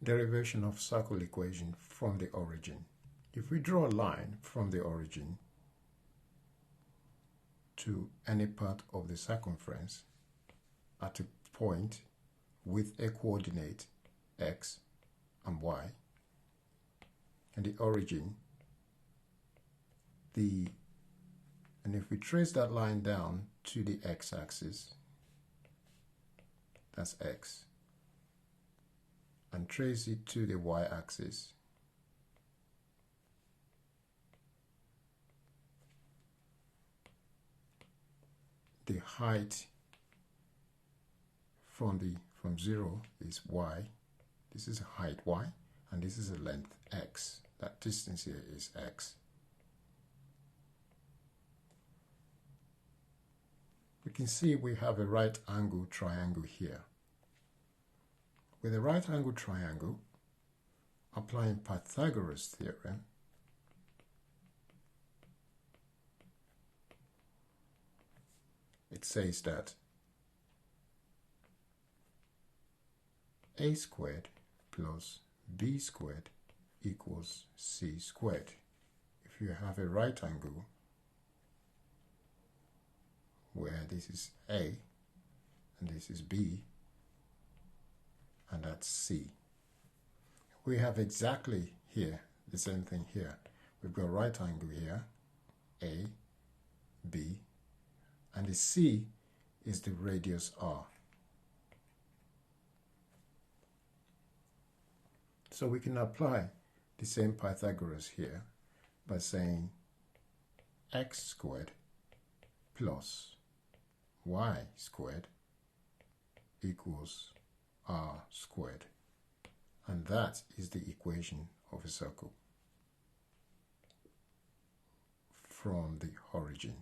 derivation of circle equation from the origin. If we draw a line from the origin to any part of the circumference at a point with a coordinate x and y, and the origin, and if we trace that line down to the x-axis, that's x, and trace it to the y-axis, the height from 0 is y. This is a height y, and this is a length x. That distance here is x. We can see we have a right angle triangle here. With a right angle triangle, applying Pythagoras theorem, it says that a squared plus b squared equals c squared. If you have a right angle where this is a and this is b and that's c, we have exactly here the same thing here. We've got right angle here, a, b, and the c is the radius r. So we can apply the same Pythagoras here by saying x squared plus y squared equals r squared. And that is the equation of a circle from the origin.